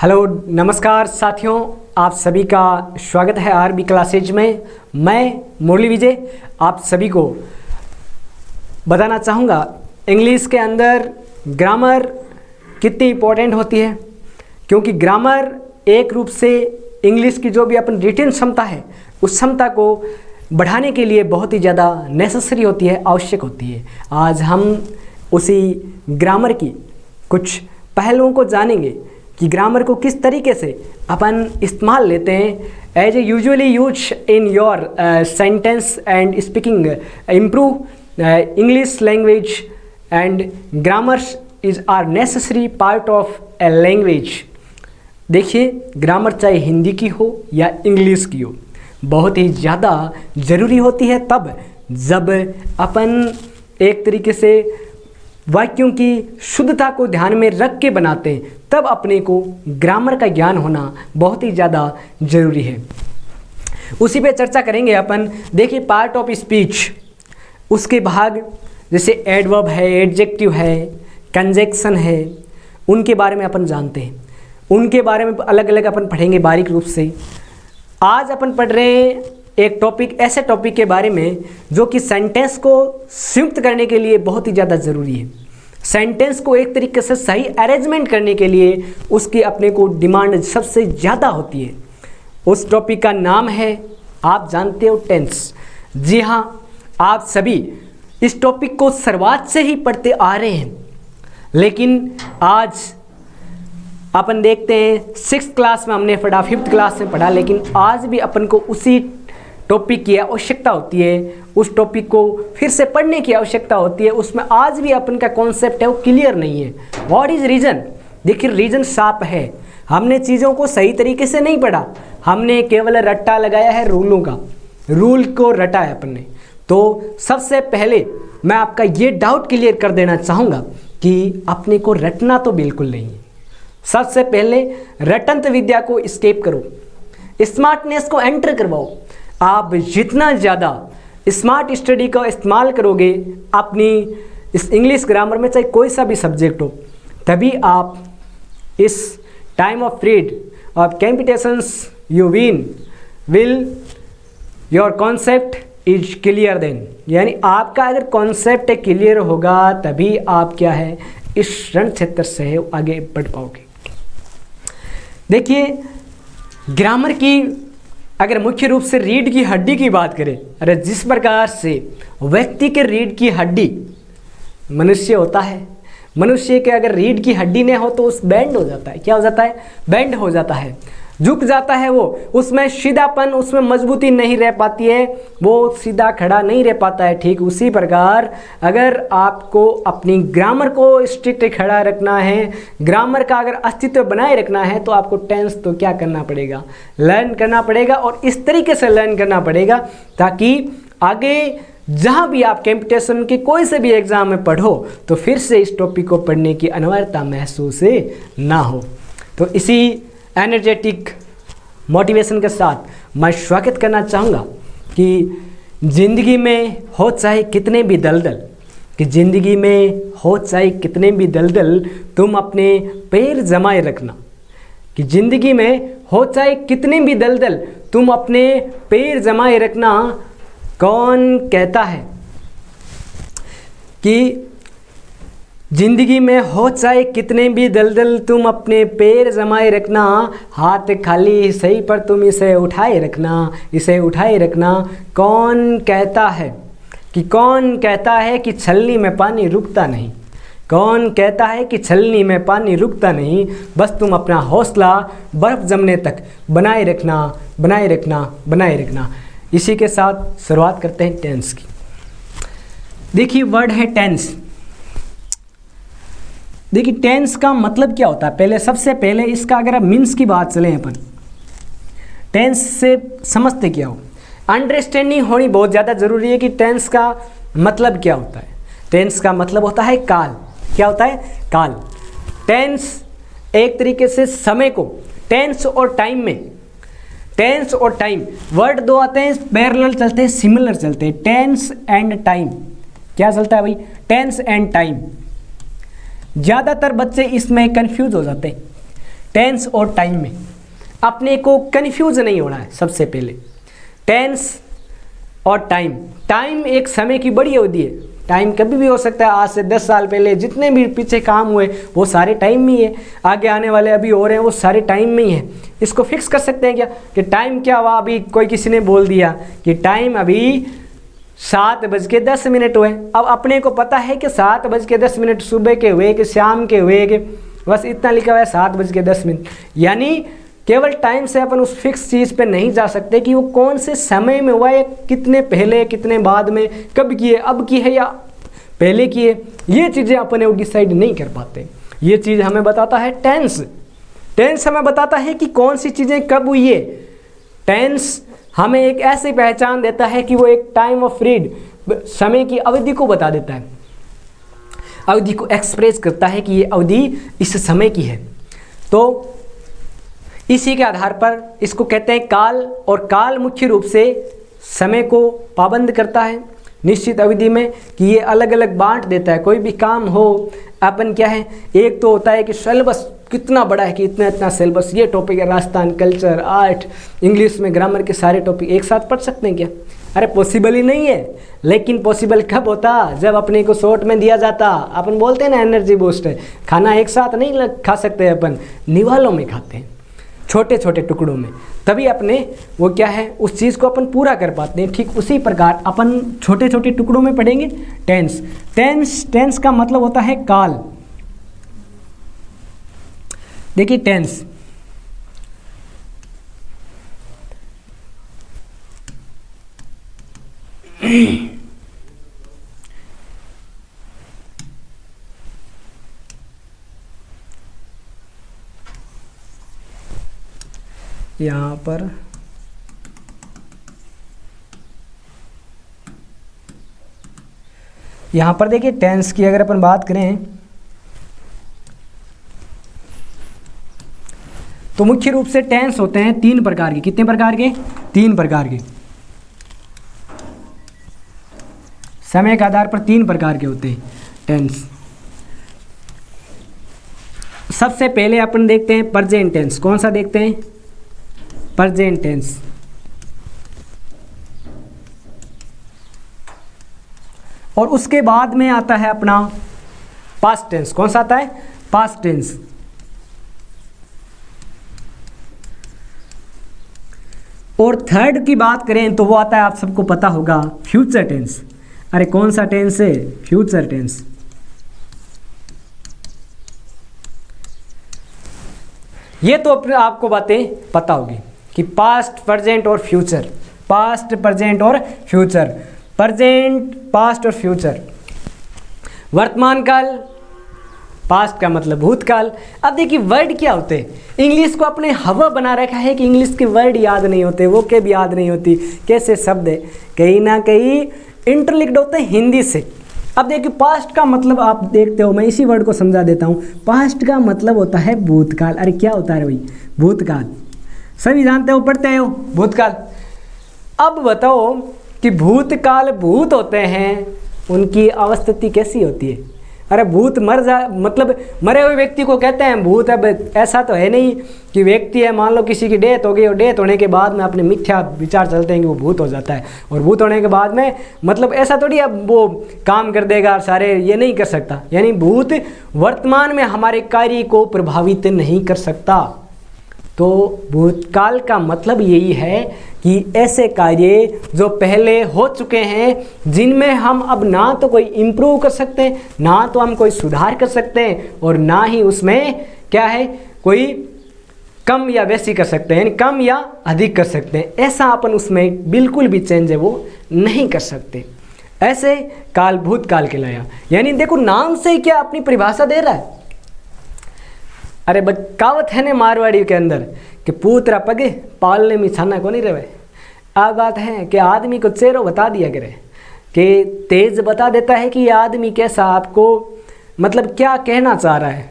Hello नमस्कार साथियों, आप सभी का स्वागत है आरबी क्लासेज में। मैं मुरली विजय आप सभी को बताना चाहूँगा इंग्लिश के अंदर ग्रामर कितनी इम्पोर्टेंट होती है, क्योंकि ग्रामर एक रूप से इंग्लिश की जो भी अपन रिटेन क्षमता है उस क्षमता को बढ़ाने के लिए बहुत ही ज़्यादा नेसेसरी होती है, आवश्यक होती है। आज हम उसी ग्रामर की कुछ पहलुओं को जानेंगे कि ग्रामर को किस तरीके से अपन इस्तेमाल लेते हैं as a usually use in your sentence and speaking improve English language and grammars is are necessary part of a language. देखिए, ग्रामर चाहे हिंदी की हो या इंग्लिश की हो बहुत ही ज़्यादा ज़रूरी होती है तब जब अपन एक तरीके से वाक्यों की शुद्धता को ध्यान में रख के बनाते हैं, तब अपने को ग्रामर का ज्ञान होना बहुत ही ज़्यादा ज़रूरी है। उसी पे चर्चा करेंगे अपन। देखिए, पार्ट ऑफ स्पीच, उसके भाग जैसे एडवर्ब है, एडजेक्टिव है, कंजक्शन है, उनके बारे में अपन जानते हैं। उनके बारे में अलग अलग अपन पढ़ेंगे बारीक रूप से। आज अपन पढ़ रहे हैं एक टॉपिक, ऐसे टॉपिक के बारे में जो कि सेंटेंस को संयुक्त करने के लिए बहुत ही ज़्यादा ज़रूरी है। सेंटेंस को एक तरीके से सही अरेंजमेंट करने के लिए उसकी अपने को डिमांड सबसे ज़्यादा होती है। उस टॉपिक का नाम है, आप जानते हो, टेंस। जी हाँ, आप सभी इस टॉपिक को शुरुआत से ही पढ़ते आ रहे हैं, लेकिन आज अपन देखते हैं 6th क्लास में हमने पढ़ा, 5th क्लास में पढ़ा, लेकिन आज भी अपन को उसी टॉपिक की आवश्यकता होती है। उस टॉपिक को फिर से पढ़ने की आवश्यकता होती है। उसमें आज भी अपन का कॉन्सेप्ट है वो क्लियर नहीं है। What is reason? देखिए, रीज़न साफ है, हमने चीज़ों को सही तरीके से नहीं पढ़ा, हमने केवल रट्टा लगाया है रूलों का, रूल को रटा है अपन ने। तो सबसे पहले मैं आपका ये डाउट क्लियर कर देना चाहूँगा कि अपने को रटना तो बिल्कुल नहीं है। सबसे पहले रटंत विद्या को स्केप करो, स्मार्टनेस को एंटर करवाओ। आप जितना ज़्यादा स्मार्ट स्टडी का इस्तेमाल करोगे अपनी इस इंग्लिश ग्रामर में, चाहे कोई सा भी सब्जेक्ट हो, तभी आप इस time of period of competitions you will your concept is clear then. यानी आपका अगर कॉन्सेप्ट क्लियर होगा तभी आप क्या है इस रण क्षेत्र से आगे बढ़ पाओगे। देखिए, ग्रामर की अगर मुख्य रूप से रीढ़ की हड्डी की बात करें, अरे जिस प्रकार से व्यक्ति के रीढ़ की हड्डी मनुष्य होता है, मनुष्य के अगर रीढ़ की हड्डी नहीं हो तो उस बैंड हो जाता है। क्या हो जाता है? बैंड हो जाता है, झुक जाता है वो, उसमें सीधापन, उसमें मजबूती नहीं रह पाती है, वो सीधा खड़ा नहीं रह पाता है। ठीक उसी प्रकार अगर आपको अपनी ग्रामर को स्ट्रिक्ट खड़ा रखना है, ग्रामर का अगर अस्तित्व बनाए रखना है, तो आपको टेंस तो क्या करना पड़ेगा? लर्न करना पड़ेगा, और इस तरीके से लर्न करना पड़ेगा ताकि आगे जहाँ भी आप कंपटीशन के कोई से भी एग्ज़ाम में पढ़ो तो फिर से इस टॉपिक को पढ़ने की अनिवार्यता महसूस ना हो। तो इसी एनर्जेटिक मोटिवेशन के साथ मैं स्वागत करना चाहूँगा कि ज़िंदगी में हो चाहे कितने भी दलदल, कि ज़िंदगी में हो चाहे कितने भी दलदल, तुम अपने पैर जमाए रखना। कि ज़िंदगी में हो चाहे कितने भी दलदल, तुम अपने पैर जमाए रखना। कौन कहता है कि जिंदगी में हो चाहे कितने भी दलदल, तुम अपने पैर जमाए रखना, हाथ खाली सही पर तुम इसे उठाए रखना, इसे उठाए रखना। कौन कहता है कि छलनी में पानी रुकता नहीं? कौन कहता है कि छलनी में पानी रुकता नहीं? बस तुम अपना हौसला बर्फ़ जमने तक बनाए रखना, बनाए रखना, बनाए रखना। इसी के साथ शुरुआत करते हैं टेंस की। देखिए, वर्ड है टेंस। देखिए, टेंस का मतलब क्या होता है? सबसे पहले इसका अगर आप मीन्स की बात चलें, अपन टेंस से समझते क्या हो, अंडरस्टैंडिंग होनी बहुत ज़्यादा ज़रूरी है कि टेंस का मतलब क्या होता है। टेंस का मतलब होता है काल। क्या होता है? काल। टेंस एक तरीके से समय को, टेंस और टाइम में, टेंस और टाइम वर्ड दो आते हैं, पैरेलल चलते हैं, सिमिलर चलते हैं। टेंस एंड टाइम, क्या चलता है भाई? Tense and time. ज़्यादातर बच्चे इसमें कंफ्यूज हो जाते हैं टेंस और टाइम में अपने को कन्फ्यूज नहीं होना है। सबसे पहले टेंस और टाइम, टाइम एक समय की बड़ी अवधि है। टाइम कभी भी हो सकता है, आज से 10 साल पहले जितने भी पीछे काम हुए वो सारे टाइम में ही है, आगे आने वाले अभी हो रहे हैं वो सारे टाइम में ही है। इसको फिक्स कर सकते हैं क्या कि टाइम क्या हुआ, अभी कोई किसी ने बोल दिया कि टाइम अभी 7:10 हुए। अब अपने को पता है कि 7:10 सुबह के हुए कि शाम के हुए कि बस इतना लिखा हुआ है 7:10, यानी केवल टाइम से अपन उस फिक्स चीज़ पे नहीं जा सकते कि वो कौन से समय में हुआ है, कितने पहले कितने बाद में, कब किए, अब की है या पहले की है, ये चीज़ें अपने वो डिसाइड नहीं कर पाते। ये चीज़ हमें बताता है टेंस। टेंस हमें बताता है कि कौन सी चीज़ें कब हुई है। टेंस हमें एक ऐसी पहचान देता है कि वो एक टाइम ऑफ पीरियड, समय की अवधि को बता देता है, अवधि को एक्सप्रेस करता है कि ये अवधि इस समय की है। तो इसी के आधार पर इसको कहते हैं काल, और काल मुख्य रूप से समय को पाबंद करता है निश्चित अवधि में, कि ये अलग अलग बांट देता है। कोई भी काम हो अपन क्या है, एक तो होता है कि सिलेबस कितना बड़ा है कि इतना इतना सिलेबस, ये टॉपिक है राजस्थान कल्चर, आर्ट, इंग्लिश में ग्रामर के सारे टॉपिक एक साथ पढ़ सकते हैं क्या? अरे पॉसिबल ही नहीं है। लेकिन पॉसिबल कब होता, जब अपने को शॉर्ट में दिया जाता। अपन बोलते हैं ना एनर्जी बूस्ट है, खाना एक साथ नहीं खा सकते, अपन निवालों में खाते हैं, छोटे छोटे टुकड़ों में, तभी अपने वो क्या है उस चीज़ को अपन पूरा कर पाते हैं। ठीक उसी प्रकार अपन छोटे छोटे टुकड़ों में पढ़ेंगे टेंस। टेंस का मतलब होता है काल। देखिए टेंस यहाँ पर देखिए टेंस की अगर अपन बात करें तो मुख्य रूप से टेंस होते हैं 3 प्रकार के। कितने प्रकार के? 3 प्रकार के। समय के आधार पर 3 प्रकार के होते हैं टेंस। सबसे पहले अपन देखते हैं प्रेजेंट टेंस। कौन सा देखते हैं? Present tense. और उसके बाद में आता है अपना पास्ट टेंस। कौन सा आता है? Past tense. और थर्ड की बात करें तो वो आता है, आप सबको पता होगा, फ्यूचर टेंस। अरे कौन सा टेंस है? Future tense. ये तो अपने आपको बातें पता होगी कि पास्ट, प्रेजेंट और फ्यूचर, पास्ट, प्रेजेंट और फ्यूचर, प्रेजेंट, पास्ट और फ्यूचर। वर्तमान काल, पास्ट का मतलब भूतकाल। अब देखिए वर्ड क्या होते हैं। इंग्लिश को अपने हवा बना रखा है कि इंग्लिश के वर्ड याद नहीं होते, वो के भी याद नहीं होती, कैसे शब्द है कहीं ना कहीं इंटरलिंक्ड होते हैं हिंदी से। अब देखिए पास्ट का मतलब आप देखते हो, मैं इसी वर्ड को समझा देता हूँ। पास्ट का मतलब होता है भूतकाल। अरे क्या होता है भाई? भूतकाल। सभी जानते हो, पढ़ते हो भूतकाल। अब बताओ कि भूतकाल, भूत होते हैं, उनकी अवस्थिति कैसी होती है? अरे भूत मतलब मरे हुए व्यक्ति को कहते हैं भूत। अब ऐसा तो है नहीं कि व्यक्ति है, मान लो किसी की डेथ हो गई और डेथ होने के बाद में अपने मिथ्या विचार चलते हैं कि वो भूत हो जाता है, और भूत होने के बाद में मतलब ऐसा थोड़ी अब वो काम कर देगा सारे, ये नहीं कर सकता। यानी भूत वर्तमान में हमारे कार्य को प्रभावित नहीं कर सकता। तो भूतकाल का मतलब यही है कि ऐसे कार्य जो पहले हो चुके हैं, जिनमें हम अब ना तो कोई इम्प्रूव कर सकते हैं, ना तो हम कोई सुधार कर सकते हैं, और ना ही उसमें क्या है कोई कम या वैसी कर सकते हैं, यानी कम या अधिक कर सकते हैं। ऐसा अपन उसमें बिल्कुल भी चेंज है वो नहीं कर सकते। ऐसे काल भूतकाल कहलाया। यानी देखो नाम से ही क्या अपनी परिभाषा दे रहा है। अरे कहावत है ना मारवाड़ी के अंदर कि पूतरा पगे पालने में छाना को नहीं रहे। अब बात है कि आदमी को चेहरा बता दिया करे, कि तेज बता देता है कि ये आदमी कैसा, आपको मतलब क्या कहना चाह रहा है।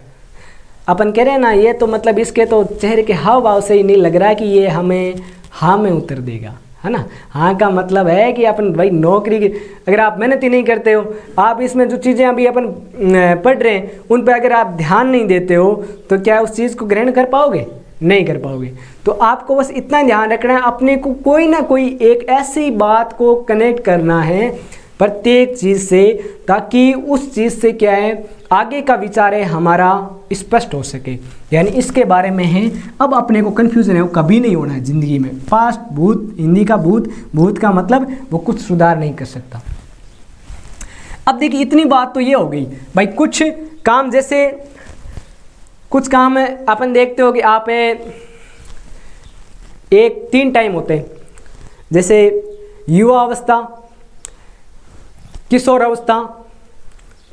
अपन कह रहे हैं ना, ये तो मतलब इसके तो चेहरे के हाव भाव से ही नहीं लग रहा है कि ये हमें हाँ में उतर देगा। है ना। हाँ का मतलब है कि अपन भाई नौकरी की, अगर आप मेहनत ही नहीं करते हो, आप इसमें जो चीज़ें अभी अपन पढ़ रहे हैं उन पर अगर आप ध्यान नहीं देते हो तो क्या उस चीज़ को ग्रहण कर पाओगे? नहीं कर पाओगे। तो आपको बस इतना ध्यान रखना है, अपने को कोई ना कोई एक ऐसी बात को कनेक्ट करना है प्रत्येक चीज़ से, ताकि उस चीज़ से क्या है आगे का विचार है हमारा स्पष्ट हो सके। यानी इसके बारे में है। अब अपने को कन्फ्यूजन है वो कभी नहीं होना है ज़िंदगी में। पास्ट भूत, हिंदी का भूत, भूत का मतलब वो कुछ सुधार नहीं कर सकता। अब देखिए इतनी बात तो ये हो गई भाई। कुछ काम, जैसे कुछ काम अपन देखते हो कि आप एक 3 टाइम होते हैं, जैसे युवा अवस्था, किशोर अवस्था,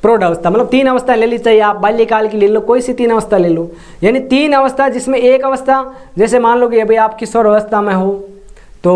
प्रौढ़ अवस्था, मतलब 3 अवस्था ले ली चाहिए। आप बाल्यकाल की ले लो, कोई सी 3 अवस्था ले लो, यानी 3 अवस्था, जिसमें एक अवस्था, जैसे मान लो कि अभी आप किशोर अवस्था में हो तो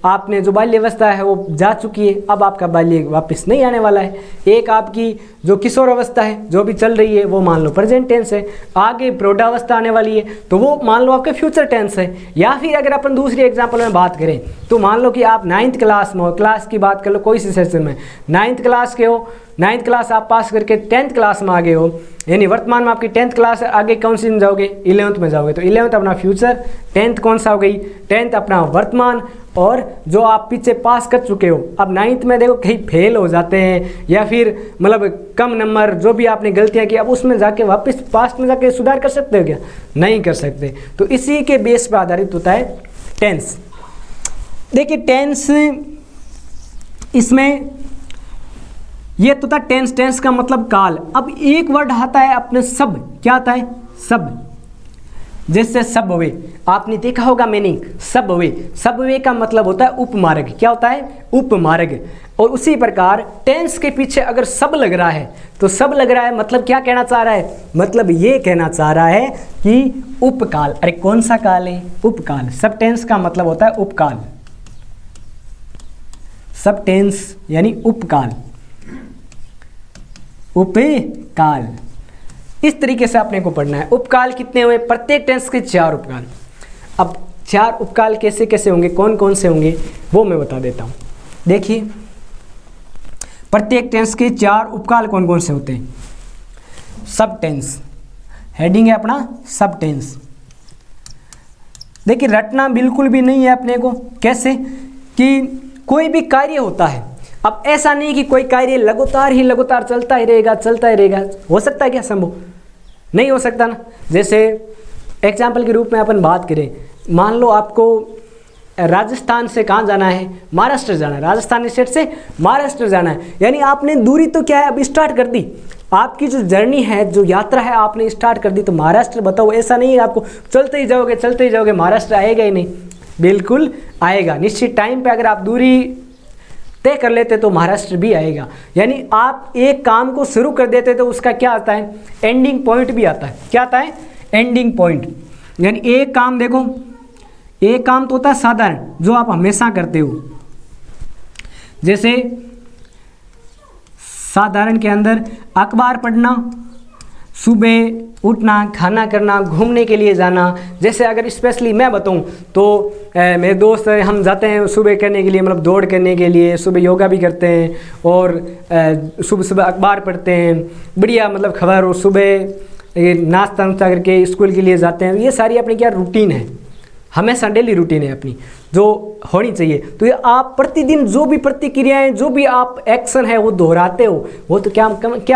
आपने जो बाल्य अवस्था है वो जा चुकी है, अब आपका बाल्य वापस नहीं आने वाला है। एक आपकी जो किशोर अवस्था है जो भी चल रही है वो मान लो प्रेजेंट टेंस है, आगे प्रौढ़ावस्था आने वाली है तो वो मान लो आपका फ्यूचर टेंस है। या फिर अगर अपन दूसरी एग्जाम्पल में बात करें तो मान लो कि आप 9th क्लास में हो, क्लास की बात कर लो कोई सी सेशन में, 9th क्लास के हो, 9th क्लास आप पास करके 10th क्लास में आ गए हो, यानी वर्तमान में आपकी 10th क्लास है, आगे कौन सी में जाओगे? 11th में जाओगे। तो 11th अपना फ्यूचर, 10th कौन सा हो गई? 10th अपना वर्तमान, और जो आप पीछे पास कर चुके हो अब 9th में देखो कहीं फेल हो जाते हैं या फिर मतलब कम नंबर, जो भी आपने गलतियां की, अब उसमें जाके वापस पास्ट में जाके सुधार कर सकते हो क्या? नहीं कर सकते। तो इसी के बेस पर आधारित होता है टेंस। देखिए टेंस, इसमें ये तो था टेंस। टेंस का मतलब काल। अब एक वर्ड आता है अपने सब, क्या आता है? सब। जैसे सबवे, आपने देखा होगा मीनिंग, सबवे। सबवे का मतलब होता है उपमार्ग। क्या होता है? उपमार्ग। और उसी प्रकार टेंस के पीछे अगर सब लग रहा है तो सब लग रहा है मतलब क्या कहना चाह रहा है? मतलब ये कहना चाह रहा है कि उपकाल। अरे कौन सा काल है? उपकाल। सब टेंस का मतलब होता है उपकाल। सब टेंस यानी उपकाल, उपकाल। इस तरीके से आपने को पढ़ना है। उपकाल कितने हुए? प्रत्येक टेंस के 4 उपकाल। अब 4 उपकाल कैसे कैसे होंगे, कौन कौन से होंगे वो मैं बता देता हूँ। देखिए प्रत्येक टेंस के 4 उपकाल कौन कौन से होते हैं? सब टेंस, हेडिंग है अपना सब टेंस। देखिए रटना बिल्कुल भी नहीं है अपने को। कैसे? कि कोई भी कार्य होता है, अब ऐसा नहीं कि कोई कार्य लगातार चलता ही रहेगा। हो सकता है क्या? संभव नहीं हो सकता ना। जैसे एग्जाम्पल के रूप में अपन बात करें, मान लो आपको राजस्थान से कहाँ जाना है? महाराष्ट्र जाना है। राजस्थान स्टेट से महाराष्ट्र जाना है, यानी आपने दूरी तो क्या है अब स्टार्ट कर दी। आपकी जो जर्नी है, जो यात्रा है आपने स्टार्ट कर दी। तो महाराष्ट्र बताओ, ऐसा नहीं है आपको चलते ही जाओगे महाराष्ट्र आएगा ही नहीं, बिल्कुल आएगा। निश्चित टाइम पे अगर आप दूरी तय कर लेते तो महाराष्ट्र भी आएगा। यानी आप एक काम को शुरू कर देते तो उसका क्या आता है? एंडिंग पॉइंट भी आता है। क्या आता है? Ending point. यानी एक काम, देखो एक काम तो होता है साधारण जो आप हमेशा करते हो। जैसे साधारण के अंदर अखबार पढ़ना, सुबह उठना, खाना करना, घूमने के लिए जाना। जैसे अगर स्पेशली मैं बताऊं तो मेरे दोस्त हम जाते हैं सुबह करने के लिए, मतलब दौड़ करने के लिए, सुबह योगा भी करते हैं और सुबह अखबार पढ़ते हैं, बढ़िया मतलब खबर। और सुबह नाश्ता करके स्कूल के लिए जाते हैं। ये सारी अपनी क्या रूटीन है, हमेशा डेली रूटीन है अपनी जो होनी चाहिए। तो ये आप प्रतिदिन जो भी प्रतिक्रियाएं, जो भी आप एक्शन है वो दोहराते हो, वो तो क्या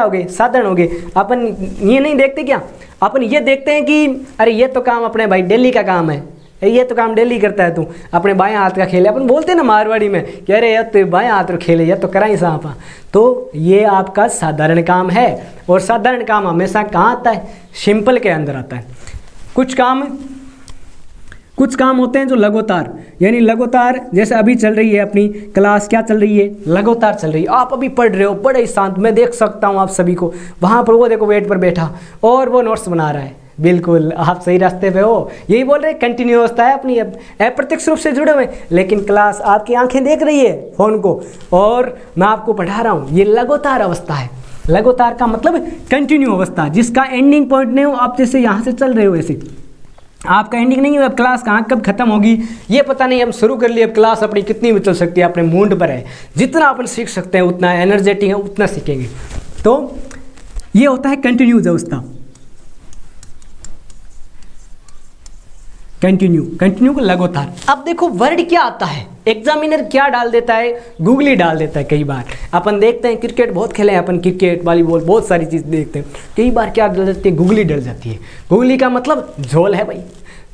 हो गए? साधारण हो गए। अपन ये नहीं देखते क्या? अपन ये देखते हैं कि अरे ये तो काम अपने भाई डेली का काम है, ये तो काम डेली करता है तू, अपने बाएं हाथ का खेल है। अपन बोलते हैं ना मारवाड़ी में कि अरे यार तो बाएं हाथ का खेल है, या तो कराई सांपा। तो ये आपका साधारण काम है। और साधारण काम हमेशा कहाँ आता है? सिंपल के अंदर आता है। कुछ काम होते हैं जो लगातार, यानी लगातार, जैसे अभी चल रही है अपनी क्लास, क्या चल रही है? लगातार चल रही है। आप अभी पढ़ रहे हो बड़े ही शांत, मैं देख सकता हूँ आप सभी को। वहाँ पर वो देखो वेट पर बैठा और वो नोट्स बना रहा है। बिल्कुल आप सही रास्ते पे हो। यही बोल रहे कंटिन्यू अवस्था है अपनी, अप्रत्यक्ष रूप से जुड़े हुए, लेकिन क्लास आपकी आंखें देख रही है फ़ोन को और मैं आपको पढ़ा रहा हूँ। ये लगातार अवस्था है। लगातार का मतलब कंटिन्यू अवस्था, जिसका एंडिंग पॉइंट नहीं हो। आप जैसे यहाँ से चल रहे हो ऐसे, आपका एंडिंग नहीं हुआ, अब क्लास कहाँ कब खत्म होगी ये पता नहीं, हम शुरू कर लिए, अब क्लास अपनी कितनी भी चल सकती है, अपने मूड पर है, जितना अपन सीख सकते हैं उतना एनर्जेटिक है उतना सीखेंगे। तो ये होता है कंटिन्यूज अवस्था। कंटिन्यू को लगातार। अब देखो वर्ड क्या आता है, एग्जामिनर क्या डाल देता है, गूगली डाल देता है। कई बार अपन देखते हैं क्रिकेट बहुत खेले हैं अपन, क्रिकेट वॉलीबॉल बहुत सारी चीज़ देखते हैं, कई बार क्या डल जाती है, गूगली डल जाती है। गूगली का मतलब झोल है भाई,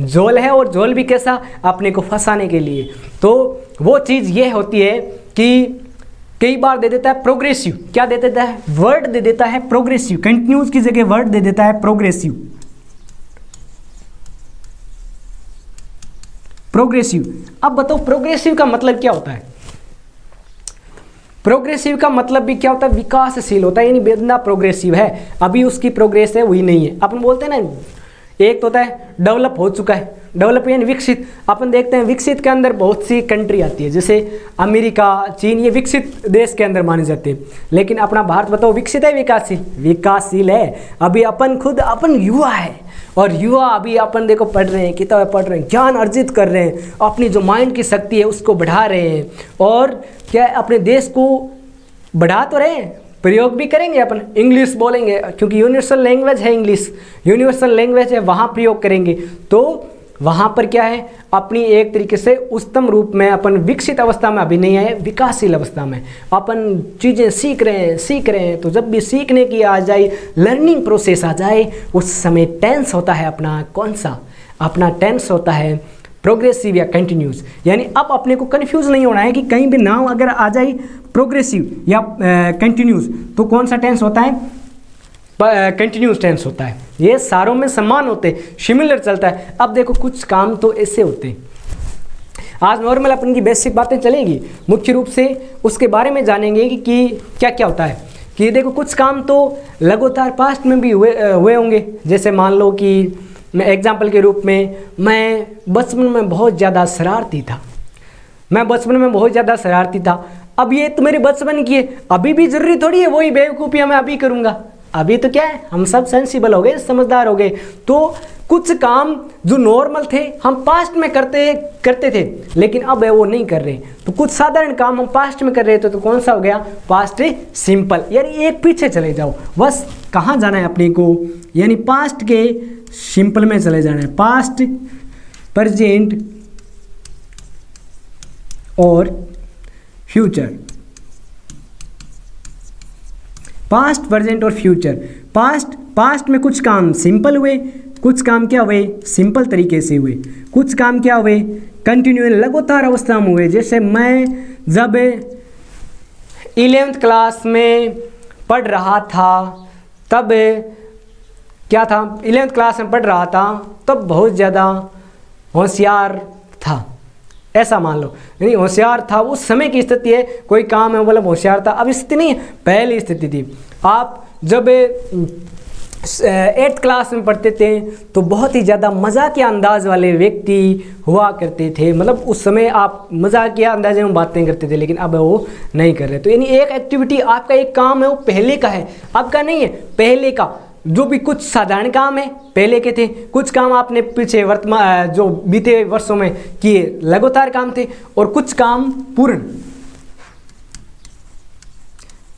झोल है, और झोल भी कैसा, अपने को फंसाने के लिए। तो वो चीज़ ये होती है कि कई बार दे देता है प्रोग्रेसिव, क्या दे देता है, वर्ड दे देता है प्रोग्रेसिव, कंटिन्यूज की जगह वर्ड दे देता है प्रोग्रेसिव। अब बताओ प्रोग्रेसिव का मतलब क्या होता है। प्रोग्रेसिव का मतलब भी क्या होता है, विकासशील होता है, यानी बंदा प्रोग्रेसिव है, अभी उसकी प्रोग्रेस है वही नहीं है। अपन बोलते हैं ना, एक तो होता है डेवलप हो चुका है, डेवलप यानी विकसित। अपन देखते हैं विकसित के अंदर बहुत सी कंट्री आती है, जैसे अमेरिका, चीन, ये विकसित देश के अंदर माने जाते हैं। लेकिन अपना भारत बताओ विकसित है विकासशील, विकासशील है। अभी अपन खुद अपन युवा है, और युवा अभी अपन देखो पढ़ रहे हैं, किताबें पढ़ रहे हैं, ज्ञान अर्जित कर रहे हैं, अपनी जो माइंड की शक्ति है उसको बढ़ा रहे हैं, और क्या अपने देश को बढ़ा तो रहे हैं, प्रयोग भी करेंगे। अपन इंग्लिश बोलेंगे क्योंकि यूनिवर्सल लैंग्वेज है, इंग्लिश यूनिवर्सल लैंग्वेज है, वहाँ प्रयोग करेंगे। तो वहाँ पर क्या है, अपनी एक तरीके से उच्चतम रूप में अपन विकसित अवस्था में अभी नहीं आए, विकासशील अवस्था में अपन चीज़ें सीख रहे हैं। तो जब भी सीखने की आ जाए, लर्निंग प्रोसेस आ जाए, उस समय टेंस होता है अपना, कौन सा, अपना टेंस होता है प्रोग्रेसिव या कंटिन्यूस। यानी अब अपने को कंफ्यूज नहीं होना है कि कहीं भी नाम अगर आ जाए प्रोग्रेसिव या कंटिन्यूस, तो कौन सा टेंस होता है, कंटिन्यूस टेंस होता है। ये सारों में समान होते, सिमिलर चलता है। अब देखो कुछ काम तो ऐसे होते हैं, आज नॉर्मल अपन की बेसिक बातें चलेगी, मुख्य रूप से उसके बारे में जानेंगे कि क्या क्या होता है। कि देखो कुछ काम तो लगातार पास्ट में भी हुए होंगे, जैसे मान लो कि मैं एग्जाम्पल के रूप में, मैं बचपन में बहुत ज़्यादा शरारती था, अब ये तो मेरे बचपन की है, अभी भी जरूरी थोड़ी है वही बेवकूफ़ियाँ मैं अभी करूँगा। अभी तो क्या है, हम सब सेंसिबल हो गए, समझदार हो गए। तो कुछ काम जो नॉर्मल थे हम पास्ट में करते थे, लेकिन अब वो नहीं कर रहे। तो कुछ साधारण काम हम पास्ट में कर रहे थे, तो कौन सा हो गया, पास्ट सिंपल। यानी एक पीछे चले जाओ, बस कहाँ जाना है अपने को, यानी पास्ट के सिंपल में चले जाना है। पास्ट, प्रेजेंट और फ्यूचर, पास्ट, प्रेजेंट और फ्यूचर। पास्ट में कुछ काम सिंपल हुए, कुछ काम क्या हुए, सिंपल तरीके से हुए, कुछ काम क्या हुए, कंटिन्यू लगातार अवस्था में हुए। जैसे मैं जब 11th क्लास में पढ़ रहा था, तब क्या था, 11th क्लास में पढ़ रहा था तब बहुत ज़्यादा होशियार था, ऐसा मान लो। नहीं, होशियार था उस समय की स्थिति है, कोई काम है बोला होशियार था, अब स्थिति नहीं है, पहली स्थिति थी। आप जब 8th क्लास में पढ़ते थे तो बहुत ही ज़्यादा मजाकिया अंदाज वाले व्यक्ति हुआ करते थे, मतलब उस समय आप मजाकिया अंदाजे में बातें करते थे, लेकिन अब वो नहीं कर रहे। तो यानी एक एक्टिविटी, आपका एक काम है वो पहले का है, अब का नहीं है, पहले का। जो भी कुछ साधारण काम है पहले के थे, कुछ काम आपने पीछे वर्तमान जो बीते वर्षों में किए लगातार काम थे, और कुछ काम पूर्ण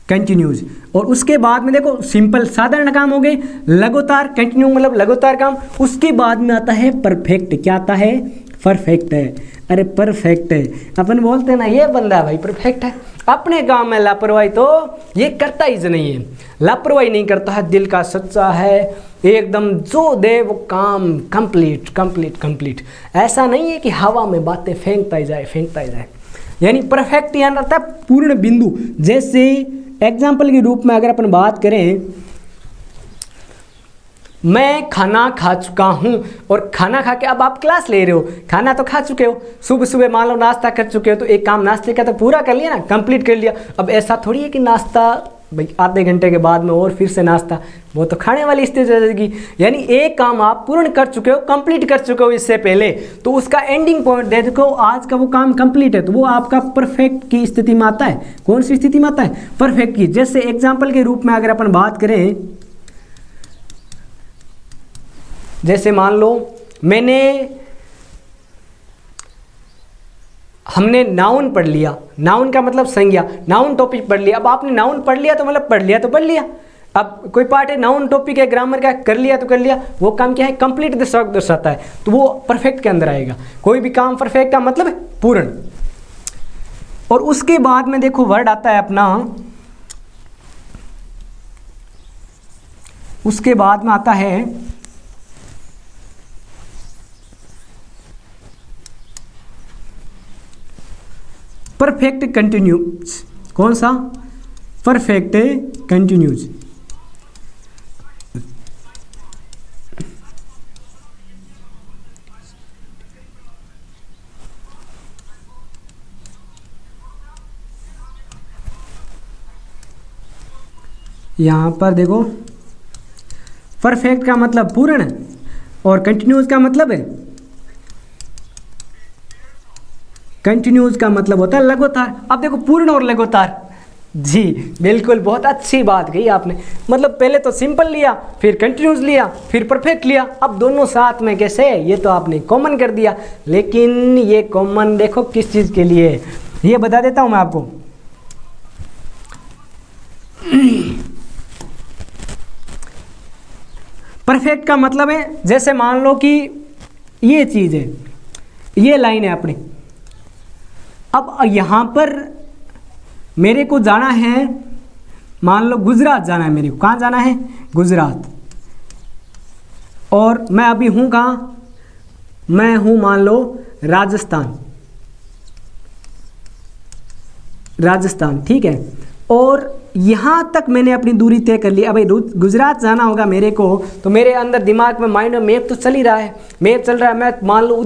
कंटिन्यूज। और उसके बाद में देखो सिंपल साधारण काम हो गए, लगातार कंटिन्यू मतलब लगातार काम। उसके बाद में आता है परफेक्ट। क्या आता है, परफेक्ट है। अरे परफेक्ट है, अपन बोलते हैं ना ये बंदा भाई परफेक्ट है, अपने काम में लापरवाही तो ये करता ही नहीं है, लापरवाही नहीं करता है, दिल का सच्चा है, एकदम जो दे वो काम कंप्लीट। ऐसा नहीं है कि हवा में बातें फेंकता ही जाए। यानी परफेक्ट यानी रहता है पूर्ण बिंदु। जैसे एग्जाम्पल के रूप में अगर अपन बात करें, मैं खाना खा चुका हूँ, और खाना खा के अब आप क्लास ले रहे हो, खाना तो खा चुके हो, सुबह मान लो नाश्ता कर चुके हो, तो एक काम नाश्ते का तो पूरा कर लिया ना, कंप्लीट कर लिया। अब ऐसा थोड़ी है कि नाश्ता भाई आधे घंटे के बाद में और फिर से नाश्ता, वो तो खाने वाली स्टेज हो जाएगी। यानी एक काम आप पूर्ण कर चुके हो, कंप्लीट कर चुके हो इससे पहले, तो उसका एंडिंग पॉइंट देखो, आज का वो काम कंप्लीट है, तो वो आपका परफेक्ट की स्थिति में आता है। कौन सी स्थिति में आता है, परफेक्ट की। जैसे एग्जाम्पल के रूप में अगर अपन बात करें, जैसे मान लो हमने नाउन पढ़ लिया, नाउन का मतलब संज्ञा, नाउन टॉपिक पढ़ लिया। अब आपने नाउन पढ़ लिया तो मतलब पढ़ लिया तो पढ़ लिया। अब कोई पार्ट है, नाउन टॉपिक है, ग्रामर का, कर लिया तो कर लिया। वो काम क्या है, कंप्लीट दर्शाता है, तो वो परफेक्ट के अंदर आएगा। कोई भी काम परफेक्ट का मतलब है पूर्ण। और उसके बाद में देखो वर्ड आता है अपना, उसके बाद में आता है परफेक्ट कंटिन्यूस। कौन सा? Perfect continuous. यहां पर देखो, परफेक्ट का मतलब पूर्ण और कंटिन्यूस का मतलब है, कंटिन्यूस का मतलब होता है लगातार। अब देखो पूर्ण और लगातार, जी बिल्कुल, बहुत अच्छी बात कही आपने। मतलब पहले तो सिंपल लिया, फिर कंटिन्यूस लिया, फिर परफेक्ट लिया, अब दोनों साथ में कैसे, ये तो आपने कॉमन कर दिया। लेकिन ये कॉमन देखो किस चीज़ के लिए है, ये बता देता हूं मैं आपको। परफेक्ट का मतलब है, जैसे मान लो कि ये चीज़ है, ये लाइन है अपनी। अब यहाँ पर मेरे को जाना है, मान लो गुजरात जाना है मेरे को। कहाँ जाना है? गुजरात। और मैं अभी हूँ कहाँ? मैं हूँ मान लो राजस्थान, राजस्थान, ठीक है। और यहाँ तक मैंने अपनी दूरी तय कर ली। अब गुजरात जाना होगा मेरे को, तो मेरे अंदर दिमाग में माइंड में मैप तो चल ही रहा है, मैप चल रहा है। मैं मान लो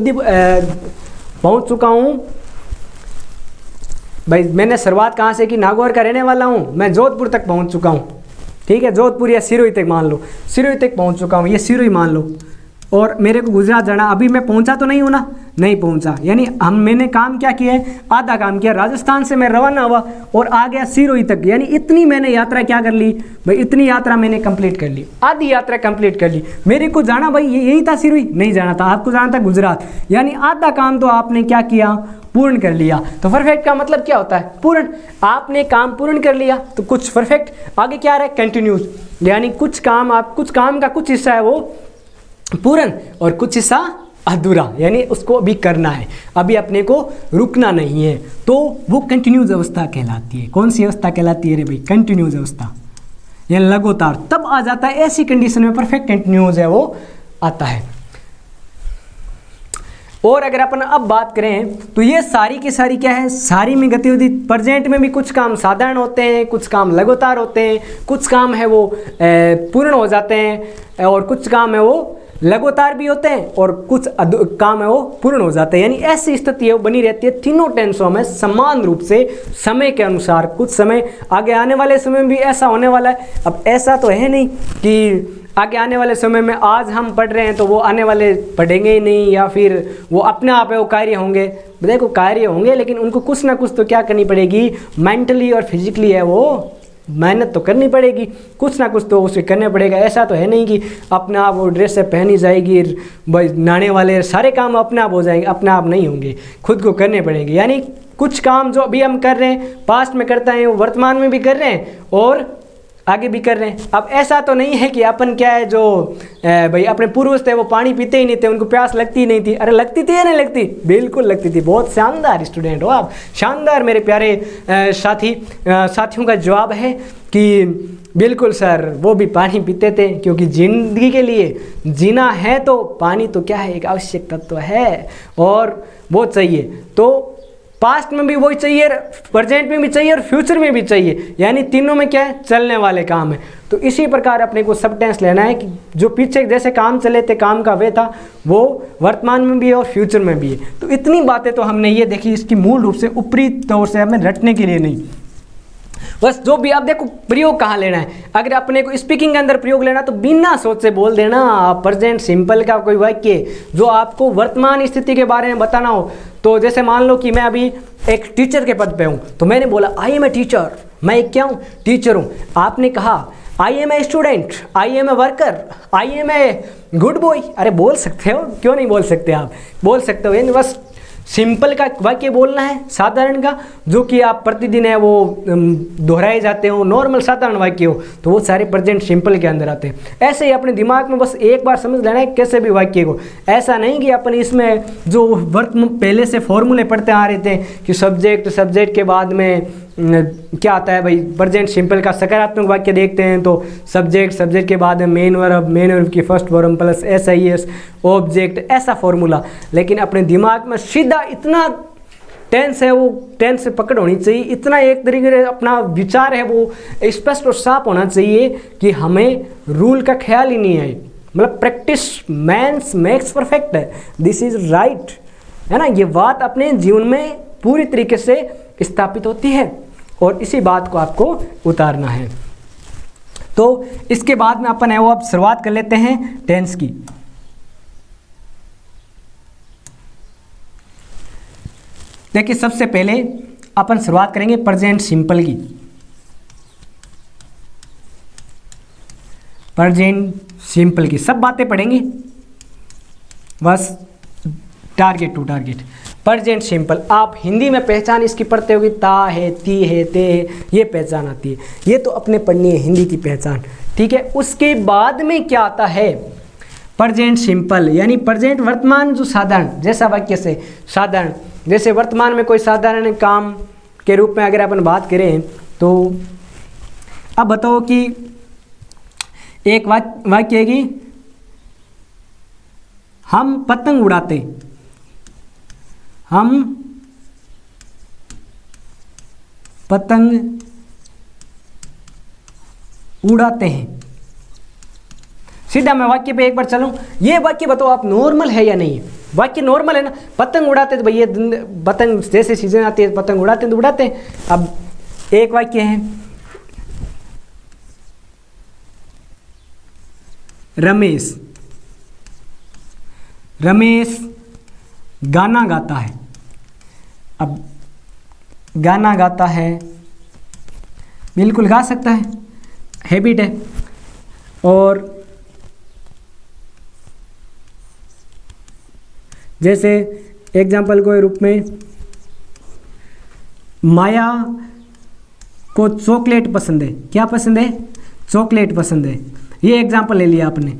पहुँच चुका हूँ भाई। मैंने शुरुआत कहाँ से की? नागौर का रहने वाला हूँ, मैं जोधपुर तक पहुँच चुका हूँ, ठीक है। जोधपुर या सिरोही तक मान लो, सिरोही तक पहुँच चुका हूँ, ये सिरोही मान लो। और मेरे को गुजरात जाना, अभी मैं पहुँचा तो नहीं हूँ ना, नहीं पहुँचा। यानी मैंने काम क्या किया है? आधा काम किया। राजस्थान से मैं रवाना हुआ और आ गया सिरोही तक, यानी इतनी मैंने यात्रा क्या कर ली भाई, इतनी यात्रा मैंने कंप्लीट कर ली, आधी यात्रा कंप्लीट कर ली। मेरे को जाना भाई यही था, सिरोही नहीं जाना था, आपको जाना था गुजरात। यानी आधा काम तो आपने क्या किया? पूर्ण कर लिया। तो परफेक्ट का मतलब क्या होता है? पूर्ण। आपने काम पूर्ण कर लिया तो कुछ परफेक्ट। आगे क्या रहा है? कंटिन्यूस, यानी कुछ काम का कुछ हिस्सा है वो पूर्ण और कुछ हिस्सा अधूरा, यानी उसको अभी करना है, अभी अपने को रुकना नहीं है, तो वो कंटिन्यूस अवस्था कहलाती है। कौन सी अवस्था कहलाती है रे भाई? कंटिन्यूस अवस्था, यानी लगातार। तब आ जाता है, ऐसी कंडीशन में परफेक्ट कंटिन्यूस है वो आता है। और अगर अपन अब बात करें तो ये सारी की सारी क्या है? सारी में गतिविधि प्रेजेंट में भी कुछ काम साधारण होते हैं, कुछ काम लगातार होते हैं, कुछ काम है वो पूर्ण हो जाते हैं, और कुछ काम है वो लगातार भी होते हैं, और कुछ काम है वो पूर्ण हो जाते हैं। यानी ऐसी स्थिति है वो बनी रहती है तीनों टेंसों में समान रूप से, समय के अनुसार। कुछ समय आगे आने वाले समय में भी ऐसा होने वाला है। अब ऐसा तो है नहीं कि आगे आने वाले समय में आज हम पढ़ रहे हैं तो वो आने वाले पढ़ेंगे ही नहीं, या फिर वो अपने आप है वो कार्य होंगे। देखो कार्य होंगे, लेकिन उनको कुछ ना कुछ तो क्या करनी पड़ेगी, मेंटली और फिजिकली है वो मेहनत तो करनी पड़ेगी, कुछ ना कुछ तो उसे करना पड़ेगा। ऐसा तो है नहीं कि अपने आप वो ड्रेस से पहनी जाएगी, नहाने वाले सारे काम अपने आप हो जाएंगे, अपने आप नहीं होंगे, खुद को करने पड़ेंगे। यानी कुछ काम जो अभी हम कर रहे हैं, पास्ट में करते हैं, वो वर्तमान में भी कर रहे हैं और आगे भी कर रहे हैं। अब ऐसा तो नहीं है कि अपन क्या है, जो भाई अपने पूर्वज थे वो पानी पीते ही नहीं थे, उनको प्यास लगती ही नहीं थी। अरे लगती थी या नहीं लगती? बिल्कुल लगती थी। बहुत शानदार स्टूडेंट हो आप, शानदार मेरे प्यारे साथियों का जवाब है कि बिल्कुल सर, वो भी पानी पीते थे, क्योंकि जिंदगी के लिए जीना है तो पानी तो क्या है, एक आवश्यक तत्व है और वो चाहिए। तो पास्ट में भी वही चाहिए, प्रेजेंट में भी चाहिए और फ्यूचर में भी चाहिए, यानी तीनों में क्या है, चलने वाले काम है। तो इसी प्रकार अपने को सब टेंस लेना है कि जो पीछे जैसे काम चले थे, काम का वे था, वो वर्तमान में भी है और फ्यूचर में भी है। तो इतनी बातें तो हमने ये देखी, इसकी मूल रूप से ऊपरी तौर से हमें रटने के लिए नहीं, बस जो भी। आप देखो प्रयोग कहाँ लेना है, अगर अपने को स्पीकिंग के अंदर प्रयोग लेना तो बिना सोचे बोल देना। प्रेजेंट सिंपल का कोई वाक्य जो आपको वर्तमान स्थिति के बारे में बताना हो, तो जैसे मान लो कि मैं अभी एक टीचर के पद पे हूँ, तो मैंने बोला आई एम ए टीचर, मैं क्या हूँ, टीचर हूँ। आपने कहा I am a student, I am a worker, I am a good boy. अरे बोल सकते हो, क्यों नहीं बोल सकते, आप बोल सकते हो। यानी बस सिंपल का वाक्य बोलना है, साधारण का जो कि आप प्रतिदिन है वो दोहराए जाते हो, नॉर्मल साधारण वाक्य हो तो वो सारे प्रेजेंट सिंपल के अंदर आते हैं। ऐसे ही अपने दिमाग में बस एक बार समझ लेना है कैसे भी वाक्य को। ऐसा नहीं कि अपन इसमें जो वर्क पहले से फॉर्मूले पढ़ते आ रहे थे कि सब्जेक्ट के बाद में क्या आता है भाई, प्रेजेंट सिंपल का सकारात्मक वाक्य देखते हैं तो सब्जेक्ट के बाद मेन वर्ब की first form plus SIS object, ऐसा फॉर्मूला। लेकिन अपने दिमाग में सीधा इतना टेंस है, वो टेंस से पकड़ होनी चाहिए, इतना एक तरीके से अपना विचार है वो स्पष्ट और साफ होना चाहिए कि हमें रूल का ख्याल ही नहीं है। मतलब प्रैक्टिस मेक्स परफेक्ट है, दिस इज राइट, है ना। ये बात अपने जीवन में पूरी तरीके से स्थापित होती है और इसी बात को आपको उतारना है। तो इसके बाद में अपन है वो अब शुरुआत कर लेते हैं टेंस की। देखिए सबसे पहले अपन शुरुआत करेंगे प्रेजेंट सिंपल की। प्रेजेंट सिंपल की सब बातें पढ़ेंगे, बस target to target. Present simple आप हिंदी में पहचान इसकी पढ़ते होगी, ता है, ती है, ते है, ये पहचान आती है, ये तो अपने पढ़नी है हिंदी की पहचान, ठीक है। उसके बाद में क्या आता है प्रेजेंट सिंपल, यानी प्रेजेंट वर्तमान जो साधारण, जैसा वाक्य से साधारण, जैसे वर्तमान में कोई साधारण काम के रूप में अगर अपन बात करें तो अब बताओ कि एक वाक्य है कि हम पतंग उड़ाते, हम पतंग उड़ाते हैं। सीधा मैं वाक्य पे एक बार चलूं, ये वाक्य बताओ आप नॉर्मल है या नहीं है। वाक्य नॉर्मल है ना, पतंग उड़ाते तो भैया पतंग जैसे सीजन आती है पतंग उड़ाते तो उड़ाते हैं। अब एक वाक्य है रमेश गाना गाता है। अब गाना गाता है बिल्कुल गा सकता है, हैबिट है। और जैसे एग्जाम्पल के रूप में माया को चॉकलेट पसंद है, क्या पसंद है, चॉकलेट पसंद है। ये एग्जाम्पल ले लिया आपने।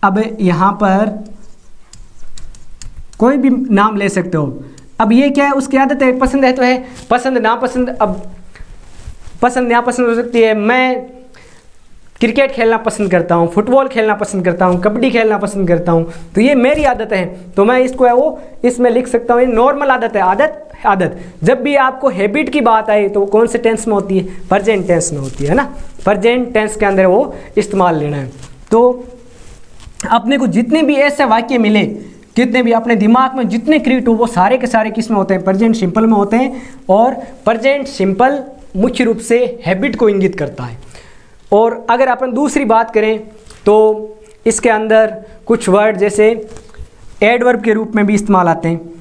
अब यहाँ पर कोई भी नाम ले सकते हो। अब ये क्या है, उसकी आदत है, पसंद है तो है, पसंद नापसंद, अब पसंद नापसंद हो सकती है। मैं क्रिकेट खेलना पसंद करता हूँ, फुटबॉल खेलना पसंद करता हूँ, कबड्डी खेलना पसंद करता हूँ, तो ये मेरी आदत है, तो मैं इसको है वो इसमें लिख सकता हूँ। ये नॉर्मल आदत है, आदत। जब भी आपको हैबिट की बात आए तो वो कौन से टेंस में होती है, प्रेजेंट टेंस में होती है ना। प्रेजेंट टेंस के अंदर वो इस्तेमाल लेना है। तो अपने को जितने भी ऐसे वाक्य मिले, कितने भी अपने दिमाग में जितने क्रिएट हो, वो सारे के सारे किस में होते हैं, प्रेजेंट सिंपल में होते हैं। और प्रेजेंट सिंपल मुख्य रूप से हैबिट को इंगित करता है। और अगर अपन दूसरी बात करें तो इसके अंदर कुछ वर्ड जैसे एडवर्ब के रूप में भी इस्तेमाल आते हैं।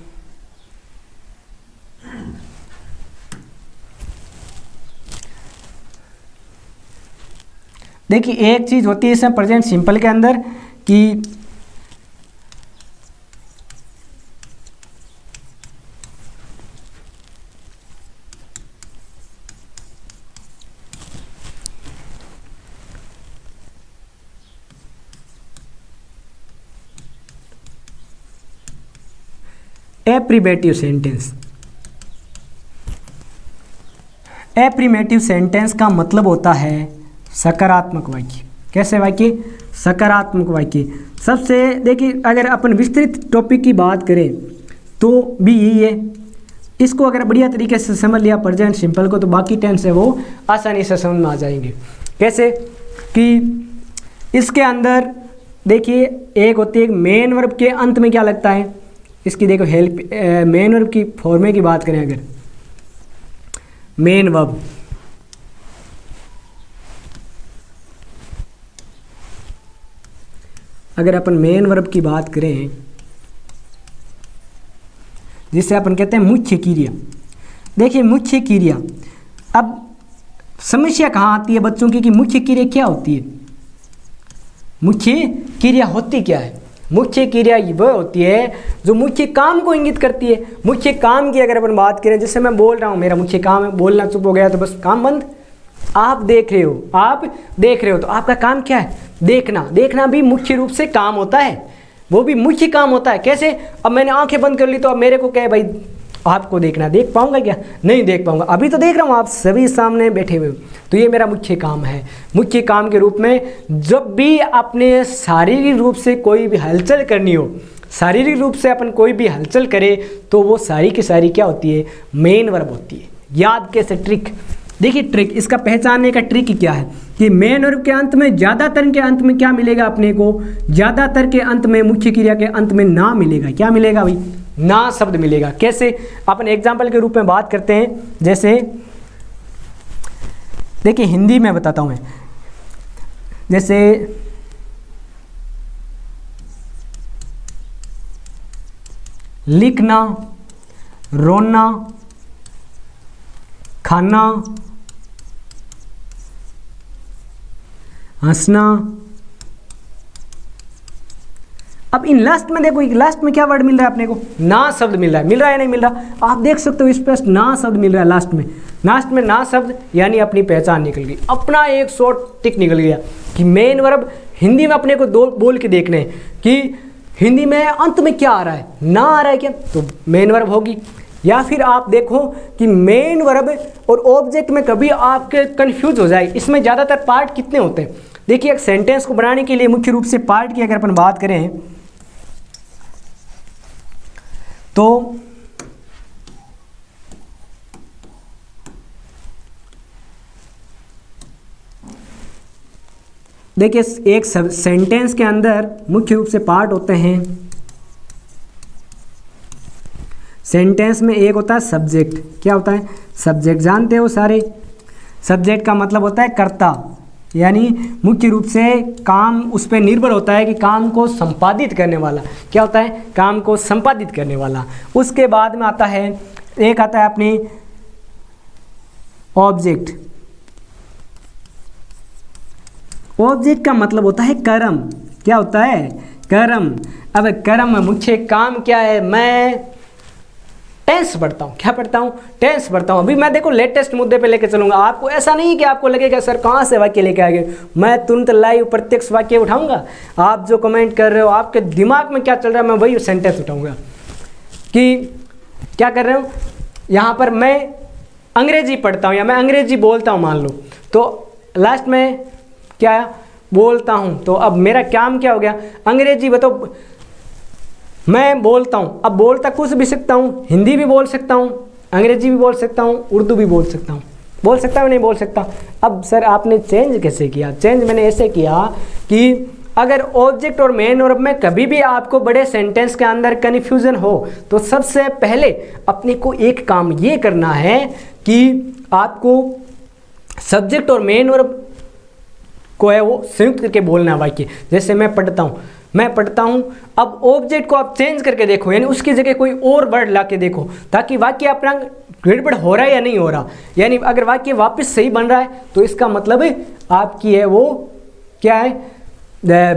देखिए एक चीज़ होती है इसमें प्रेजेंट सिंपल के अंदर कि एप्रीमेटिव सेंटेंस। एप्रीमेटिव सेंटेंस का मतलब होता है सकारात्मक वाक्य। कैसे वाक्य, सकारात्मक वाक्य। सबसे देखिए अगर अपन विस्तृत टॉपिक की बात करें तो भी यही है। इसको अगर बढ़िया तरीके से समझ लिया प्रेजेंट सिंपल को, तो बाकी टेंस है वो आसानी से समझ में आ जाएंगे। कैसे कि इसके अंदर देखिए एक होती है मेन वर्ब के अंत में क्या लगता है, इसकी देखो हेल्प, मेन वर्ब की फॉर्मे की बात करें अगर, मेन वर्ब अगर अपन मेन वर्ब की बात करें जिसे अपन कहते हैं मुख्य क्रिया। देखिए मुख्य क्रिया, अब समस्या कहाँ आती है बच्चों की कि मुख्य क्रिया क्या होती है? मुख्य क्रिया होती क्या है? मुख्य क्रिया वह होती है जो मुख्य काम को इंगित करती है। मुख्य काम की अगर अपन बात करें, जैसे मैं बोल रहा हूँ मेरा मुख्य काम है, बोलना चुप हो गया तो बस काम बंद। आप देख रहे हो तो आपका काम क्या है? देखना भी मुख्य रूप से काम होता है, वो भी मुख्य काम होता है। कैसे? अब मैंने आंखें बंद कर ली तो अब मेरे को क्या है भाई, आपको देखना, देख पाऊंगा क्या? नहीं देख पाऊंगा, अभी तो देख रहा हूँ, आप सभी सामने बैठे हुए हो, तो ये मेरा मुख्य काम है। मुख्य काम के रूप में जब भी अपने शारीरिक रूप से कोई भी हलचल करनी हो, शारीरिक रूप से अपन कोई भी हलचल करे तो वो सारी की सारी क्या होती है? मेन वर्ब होती है। याद कैसे? ट्रिक देखिए, ट्रिक इसका पहचानने का ट्रिक क्या है कि मेन वर्ब के अंत में, ज़्यादातर के अंत में क्या मिलेगा अपने को? ज़्यादातर के अंत में, मुख्य क्रिया के अंत में ना मिलेगा। क्या मिलेगा भाई? ना शब्द मिलेगा। कैसे? अपन एग्जाम्पल के रूप में बात करते हैं। जैसे देखिए हिंदी में बताता हूँ मैं, जैसे लिखना, रोना, खाना, हंसना। अब इन लास्ट में देखो, लास्ट में क्या वर्ड मिल रहा है अपने को? ना शब्द मिल रहा है। मिल रहा है नहीं मिल रहा? आप देख सकते हो स्पष्ट ना शब्द मिल रहा है लास्ट में। लास्ट में ना शब्द यानी अपनी पहचान निकल गई, अपना एक शॉर्ट टिक निकल गया कि मेन वर्ब हिंदी में अपने को दो बोल के देखने हैं कि हिंदी में अंत में क्या आ रहा है? ना आ रहा है क्या? तो मेन वर्ब होगी। या फिर आप देखो कि मेन वर्ब और ऑब्जेक्ट में कभी आपके कंफ्यूज हो जाए। इसमें ज़्यादातर पार्ट कितने होते हैं? देखिए, एक सेंटेंस को बनाने के लिए मुख्य रूप से पार्ट की अगर अपन बात करें तो देखिए, एक सेंटेंस के अंदर मुख्य रूप से पार्ट होते हैं। सेंटेंस में एक होता है सब्जेक्ट। क्या होता है? सब्जेक्ट जानते हो सारे। सब्जेक्ट का मतलब होता है कर्ता, यानी मुख्य रूप से काम उस पर निर्भर होता है कि काम को संपादित करने वाला। क्या होता है? काम को संपादित करने वाला। उसके बाद में आता है, एक आता है अपनी ऑब्जेक्ट। ऑब्जेक्ट का मतलब होता है कर्म। क्या होता है? कर्म। अब कर्म मुख्य काम क्या है? मैं टेंस पढ़ता हूँ। क्या पढ़ता हूँ? टेंस पढ़ता हूँ। अभी मैं देखो लेटेस्ट मुद्दे पे लेके चलूंगा आपको। ऐसा नहीं कि आपको लगेगा सर कहाँ से वाक्य लेके आ गए, मैं तुरंत लाइव प्रत्यक्ष वाक्य उठाऊंगा। आप जो कमेंट कर रहे हो, आपके दिमाग में क्या चल रहा है, मैं वही सेंटेंस उठाऊंगा कि क्या कर रहे हो। यहाँ पर मैं अंग्रेजी पढ़ता हूँ या मैं अंग्रेजी बोलता हूँ मान लो, तो लास्ट में क्या बोलता हूँ, तो अब मेरा काम क्या हो गया? अंग्रेजी। बताओ, मैं बोलता हूँ। अब बोलता कुछ भी सकता हूँ, हिंदी भी बोल सकता हूँ, अंग्रेजी भी बोल सकता हूँ, उर्दू भी बोल सकता हूँ। बोल सकता हूँ नहीं बोल सकता? अब सर आपने चेंज कैसे किया? चेंज मैंने ऐसे किया कि अगर ऑब्जेक्ट और मेन वर्ब में कभी भी आपको बड़े सेंटेंस के अंदर कन्फ्यूजन हो तो सबसे पहले अपने को एक काम ये करना है कि आपको सब्जेक्ट और मेन वर्ब को है वो संयुक्त करके बोलना है वाक्य। जैसे मैं पढ़ता हूँ, अब ऑब्जेक्ट को आप चेंज करके देखो, यानी उसकी जगह कोई और वर्ड ला के देखो ताकि वाक्य अपना गड़बड़ हो रहा है या नहीं हो रहा। यानी अगर वाक्य वापस सही बन रहा है तो इसका मतलब आपकी है वो क्या है,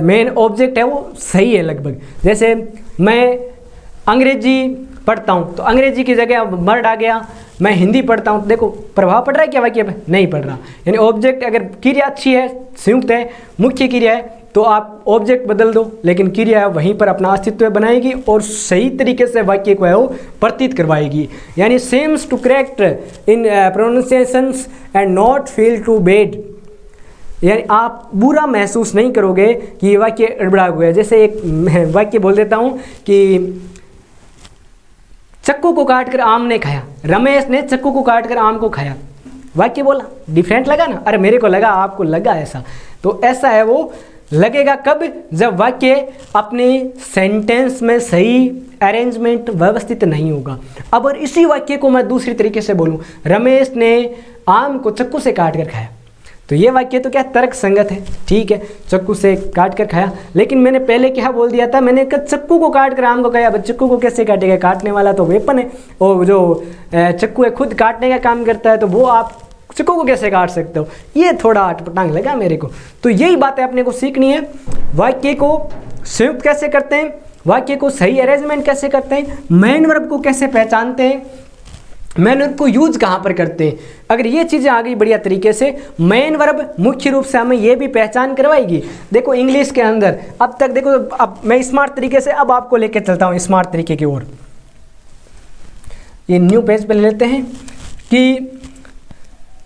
मेन ऑब्जेक्ट है वो सही है लगभग। जैसे मैं अंग्रेजी पढ़ता हूँ तो अंग्रेजी की जगह वर्ड आ गया, मैं हिंदी पढ़ता हूँ तो देखो प्रभाव पड़ रहा है क्या वाक्य पे? नहीं पड़ रहा। यानी ऑब्जेक्ट अगर क्रिया अच्छी है, संयुक्त है, मुख्य क्रिया है, तो आप ऑब्जेक्ट बदल दो लेकिन क्रिया वहीं पर अपना अस्तित्व बनाएगी और सही तरीके से वाक्य को है वो प्रतीत करवाएगी। यानी seems to correct in pronunciations and not feel too bad. यानी आप बुरा महसूस नहीं करोगे कि ये वाक्य गड़बड़ा हुआ है। जैसे एक वाक्य बोल देता हूँ कि चक्कू को काटकर आम ने खाया, रमेश ने चक्कू को काटकर आम को खाया। वाक्य बोला, डिफरेंट लगा ना? अरे मेरे को लगा, आपको लगा ऐसा, तो ऐसा है वो लगेगा कब? जब वाक्य अपने सेंटेंस में सही अरेंजमेंट व्यवस्थित नहीं होगा। अब और इसी वाक्य को मैं दूसरी तरीके से बोलूं, रमेश ने आम को चक्कू से काट कर खाया, तो ये वाक्य तो क्या तर्क संगत है, ठीक है, चक्कू से काट कर खाया। लेकिन मैंने पहले क्या बोल दिया था? मैंने कहा चक्कू को काट कर आम को खाया। अब चक्कू को कैसे काटेगा? काटने वाला तो वेपन है, और जो चक्कू है खुद काटने का काम करता है, तो वो आप चिक्कू को कैसे काट सकते हो, ये थोड़ा अटपटांग लगा मेरे को। तो यही बातें अपने को सीखनी है। वाक्य को संयुक्त कैसे करते हैं, वाक्य को सही अरेंजमेंट कैसे करते हैं, मेन वर्ब को कैसे पहचानते हैं, मेन वर्ब को यूज कहाँ पर करते हैं। अगर ये चीज़ें आ गई बढ़िया तरीके से, मेन वर्ब मुख्य रूप से हमें ये भी पहचान करवाएगी। देखो इंग्लिश के अंदर अब तक देखो, अब मैं स्मार्ट तरीके से अब आपको लेके चलता हूँ स्मार्ट तरीके की ओर। ये न्यू पेज पे ले लेते हैं कि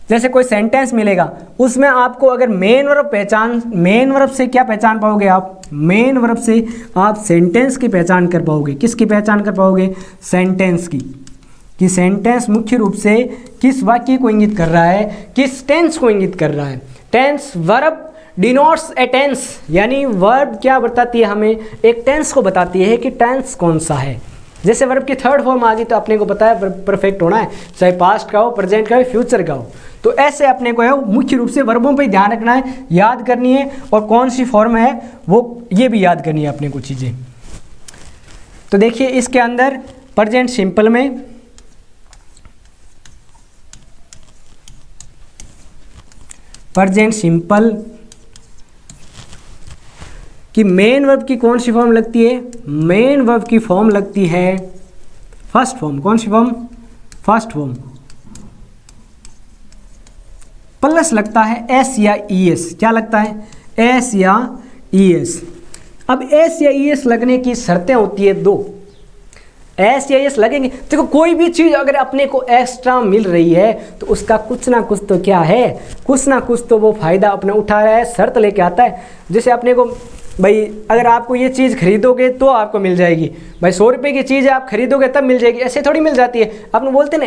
जैसे कोई सेंटेंस मिलेगा, उसमें आपको अगर मेन वर्ब से क्या पहचान पाओगे आप, मेन वर्ब से आप सेंटेंस की पहचान कर पाओगे। किसकी पहचान कर पाओगे, सेंटेंस की, कि सेंटेंस मुख्य रूप से किस वाक्य को इंगित कर रहा है, किस टेंस को इंगित कर रहा है। टेंस वर्ब डिनोट्स ए टेंस, यानी वर्ब क्या बताती है हमें, एक टेंस को बताती है कि टेंस कौन सा है। जैसे वर्ब की थर्ड फॉर्म आ गई तो अपने को पता है परफेक्ट होना है, चाहे पास्ट का हो, प्रेजेंट का हो, फ्यूचर का हो। तो ऐसे अपने को है मुख्य रूप से वर्बों पे ध्यान रखना है, याद करनी है, और कौन सी फॉर्म है वो ये भी याद करनी है अपने को चीज़ें। तो देखिए इसके अंदर प्रेजेंट सिंपल में प्रेजेंट सिंपल कि मेन वर्ब की कौन सी फॉर्म लगती है, मेन वर्ब की फॉर्म लगती है फर्स्ट फॉर्म। कौन सी फॉर्म, फर्स्ट फॉर्म, प्लस लगता है एस या ई एस। क्या लगता है, एस या ई एस। अब एस या ई एस लगने की शर्तें होती है दो। एस या एस लगेंगे, देखो कोई भी चीज़ अगर अपने को एक्स्ट्रा मिल रही है तो उसका कुछ ना कुछ तो क्या है, कुछ ना कुछ तो वो फायदा अपने उठा रहा है, शर्त लेके आता है। जैसे अपने को भाई अगर आपको ये चीज़ खरीदोगे तो आपको मिल जाएगी, भाई 100 रुपये की चीज़ है आप खरीदोगे तब मिल जाएगी, ऐसे थोड़ी मिल जाती है। अपने बोलते ना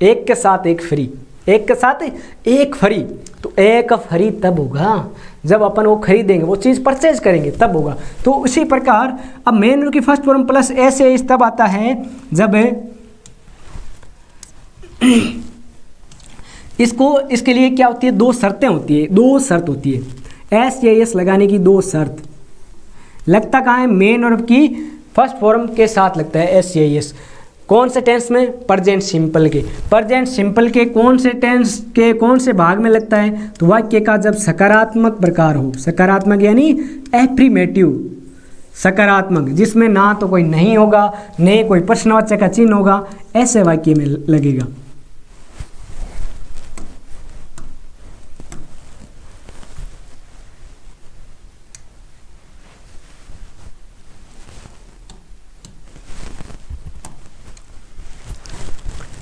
एक के साथ एक फ्री, एक के साथ एक फ्री, तो एक फ्री तब होगा जब अपन वो खरीदेंगे, वो चीज़ परचेज करेंगे तब होगा। तो उसी प्रकार अब मेन वर्ब की फर्स्ट फॉर्म प्लस एस या इस तब आता है जब इसके लिए क्या होती है, दो शर्तें होती है, दो शर्त होती है। एस या एस लगाने की दो शर्त लगता कहाँ है, मेन वर्ब की फर्स्ट फॉर्म के साथ लगता है एस या एस। कौन से टेंस में, प्रेजेंट सिंपल के। प्रेजेंट सिंपल के कौन से टेंस के कौन से भाग में लगता है, तो वाक्य का जब सकारात्मक प्रकार हो, सकारात्मक यानी एफर्मेटिव, सकारात्मक जिसमें ना तो कोई नहीं होगा न कोई प्रश्नवाचक का चिन्ह होगा, ऐसे वाक्य में लगेगा।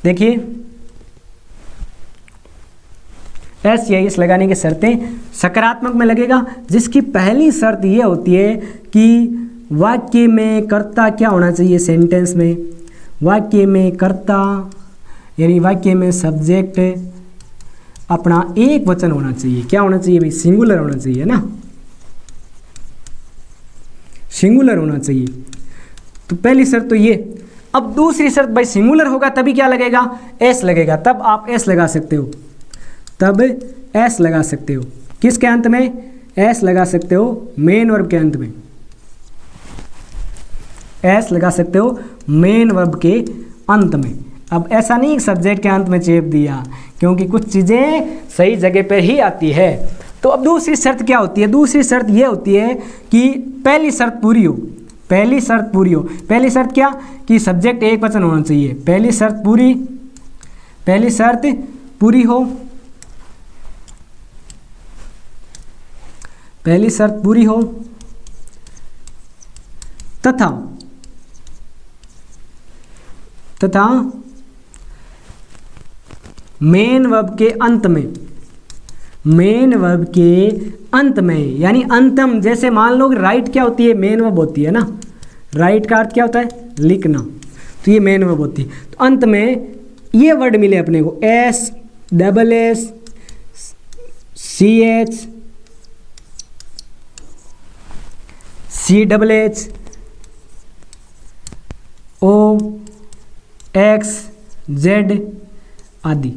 देखिए एस या एस लगाने की शर्तें सकारात्मक में लगेगा, जिसकी पहली शर्त यह होती है कि वाक्य में कर्ता क्या होना चाहिए, सेंटेंस में वाक्य में कर्ता यानी वाक्य में सब्जेक्ट अपना एक वचन होना चाहिए। क्या होना चाहिए भाई, सिंगुलर होना चाहिए ना, सिंगुलर होना चाहिए। तो पहली शर्त तो ये। अब दूसरी शर्त भाई सिंगुलर होगा तभी क्या लगेगा, एस लगेगा, तब आप एस लगा सकते हो, तब एस लगा सकते हो। किसके अंत में, एस लगा सकते हो मेन वर्ब के अंत में, एस लगा सकते हो मेन वर्ब के अंत में। अब ऐसा नहीं सब्जेक्ट के अंत में चेप दिया, क्योंकि कुछ चीज़ें सही जगह पर ही आती है। तो अब दूसरी शर्त क्या होती है, दूसरी शर्त ये होती है कि पहली शर्त पूरी हो, पहली शर्त पूरी हो। पहली शर्त क्या, कि सब्जेक्ट एक वचन होना चाहिए। पहली शर्त पूरी, पहली शर्त पूरी हो, पहली शर्त पूरी हो तथा मेन वर्ब के अंत में, मेन वर्ब के अंत में यानी अंतम, जैसे मान लो राइट क्या होती है, मेन वर्ब होती है ना, राइट का अर्थ क्या होता है, लिखना, तो ये मेन वर्ब होती है। तो अंत में ये वर्ड मिले अपने को, S double S C H C double H O X Z आदि।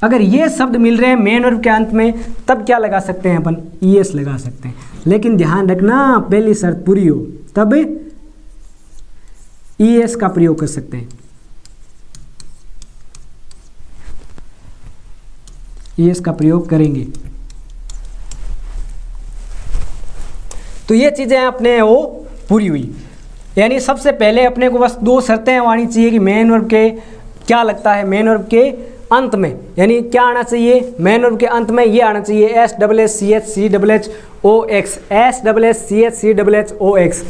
अगर ये शब्द मिल रहे हैं मेन वर्ब के अंत में, तब क्या लगा सकते हैं अपन, ई एस लगा सकते हैं। लेकिन ध्यान रखना पहली शर्त पूरी हो तब ई एस का प्रयोग कर सकते हैं। ईएस का प्रयोग करेंगे। तो ये चीज़ें अपने वो पूरी हुई। यानी सबसे पहले अपने को बस दो शर्तें आनी चाहिए कि मेन वर्ब के क्या लगता है, मेन वर्ब के अंत में, यानी क्या आना चाहिए, मेन वर्ब के अंत में ये आना चाहिए S double S C H C double H O X, S double S C H C double H O X.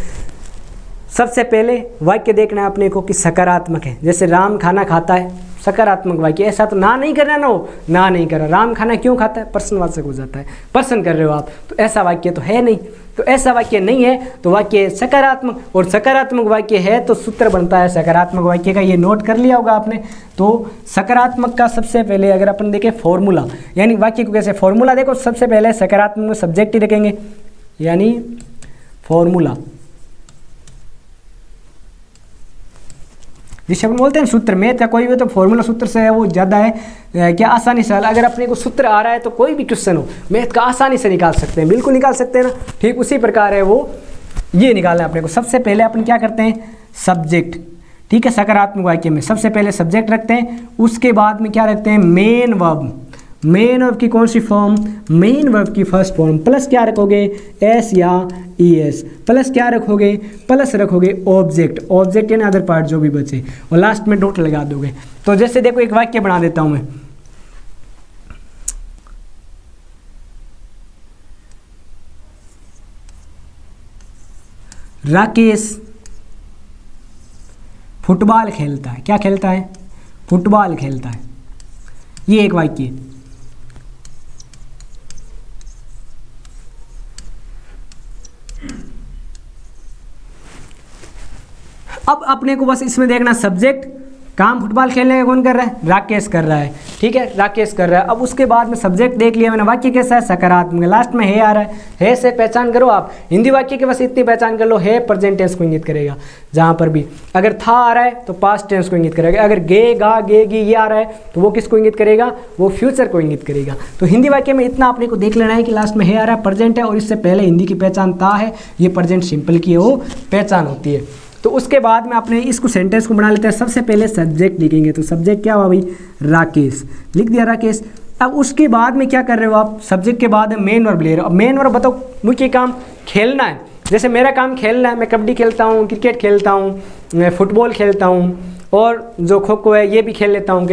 सबसे पहले वाक्य देखना है अपने को कि सकारात्मक है। जैसे राम खाना खाता है, सकारात्मक वाक्य, ऐसा तो ना नहीं करना ना हो, ना नहीं कर रहा, राम खाना क्यों खाता है, प्रश्नवाचक हो जाता है, प्रश्न कर रहे हो आप, तो ऐसा वाक्य तो है नहीं। तो ऐसा वाक्य नहीं है तो वाक्य सकारात्मक, और सकारात्मक वाक्य है तो सूत्र बनता है सकारात्मक वाक्य का, ये नोट कर लिया होगा आपने। तो सकारात्मक का सबसे पहले अगर अपन देखें फॉर्मूला, यानी वाक्य को कैसे फॉर्मूला, देखो सबसे पहले सकारात्मक में सब्जेक्ट ही रखेंगे, यानी फॉर्मूला जिसे अपन बोलते हैं सूत्र, मैथ का कोई भी तो फॉर्मूला सूत्र से है वो ज़्यादा है क्या आसानी से। अगर अपने को सूत्र आ रहा है तो कोई भी क्वेश्चन हो मैथ का आसानी से निकाल सकते हैं, बिल्कुल निकाल सकते हैं ना। ठीक उसी प्रकार है वो, ये निकालना है अपने को। सबसे पहले अपन क्या करते हैं, सब्जेक्ट, ठीक है, सकारात्मक वाक्य में सबसे पहले सब्जेक्ट रखते हैं, उसके बाद में क्या रखते हैं, मेन वर्ब। मेन वर्ब की कौन सी फॉर्म, मेन वर्ब की फर्स्ट फॉर्म, प्लस क्या रखोगे, एस या ई एस, प्लस क्या रखोगे, प्लस रखोगे ऑब्जेक्ट, ऑब्जेक्ट यानी अदर पार्ट जो भी बचे, और लास्ट में डॉट लगा दोगे। तो जैसे देखो एक वाक्य बना देता हूं मैं, राकेश फुटबॉल खेलता है, क्या खेलता है, फुटबॉल खेलता है, ये एक वाक्य। अब अपने को बस इसमें देखना सब्जेक्ट, काम फुटबॉल खेलने का कौन कर रहा है, राकेश कर रहा है, ठीक है, राकेश कर रहा है। अब उसके बाद में सब्जेक्ट देख लिया मैंने, वाक्य कैसा है, सकारात्मक, लास्ट में है आ रहा है, है से पहचान करो आप, हिंदी वाक्य के बस इतनी पहचान कर लो, है प्रेजेंट टेंस को इंगित करेगा जहाँ पर भी, अगर था आ रहा है तो पास्ट टेंस को इंगित करेगा, अगर गे गा गे गी ये आ रहा है तो वो किसको इंगित करेगा, वो फ्यूचर को इंगित करेगा। तो हिंदी वाक्य में इतना अपने को देख लेना है कि लास्ट में है आ रहा है, प्रेजेंट है, और इससे पहले हिंदी की पहचान था है, ये प्रेजेंट सिंपल की वो पहचान होती है। तो उसके बाद में अपने इसको सेंटेंस को बना लेते हैं। सबसे पहले सब्जेक्ट लिखेंगे, तो सब्जेक्ट क्या हुआ भाई, राकेश, लिख दिया राकेश। अब उसके बाद में क्या कर रहे हो आप, सब्जेक्ट के बाद मेन वर्ब ले रहे हो। अब मेन वर्ब बताओ, मुख्य काम खेलना है, जैसे मेरा काम खेलना है, मैं कबड्डी खेलता हूँ, क्रिकेट खेलता हूँ, मैं फुटबॉल खेलता हूँ, और जो खो खो है ये भी खेल लेता हूँ,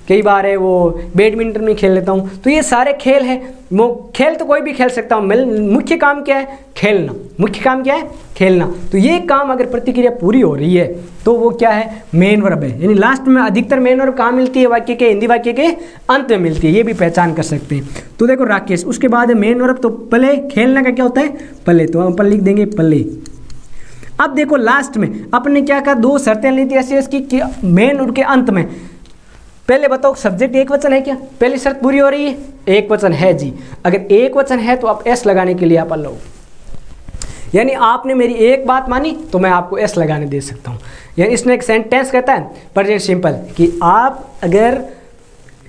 कई बार है वो बैडमिंटन में खेल लेता हूँ। तो ये सारे खेल है, वो खेल तो कोई भी खेल सकता हूँ, मुख्य काम क्या है, खेलना, मुख्य काम क्या है, खेलना। तो ये काम अगर प्रतिक्रिया पूरी हो रही है तो वो क्या है, मेन वर्ब है। यानी लास्ट में अधिकतर मेन वर्ब कहाँ मिलती है, वाक्य के, हिंदी वाक्य के अंत में मिलती है, ये भी पहचान कर सकते हैं। तो देखो राकेश, उसके बाद मेन वर्ब, तो पले, खेलना का क्या होता है, पले, तो हम लिख देंगे पले। अब देखो लास्ट में अपने क्या कहा, दो शर्तें ली थी ऐसी इसकी, मेन वर्ब के अंत में। पहले बताओ सब्जेक्ट एक वचन है क्या, पहली शर्त पूरी हो रही है, एक वचन है जी। अगर एक वचन है तो आप एस लगाने के लिए आप लो, यानी आपने मेरी एक बात मानी तो मैं आपको एस लगाने दे सकता हूँ। यानी इसमें एक सेंटेंस कहता है प्रेजेंट सिंपल, कि आप अगर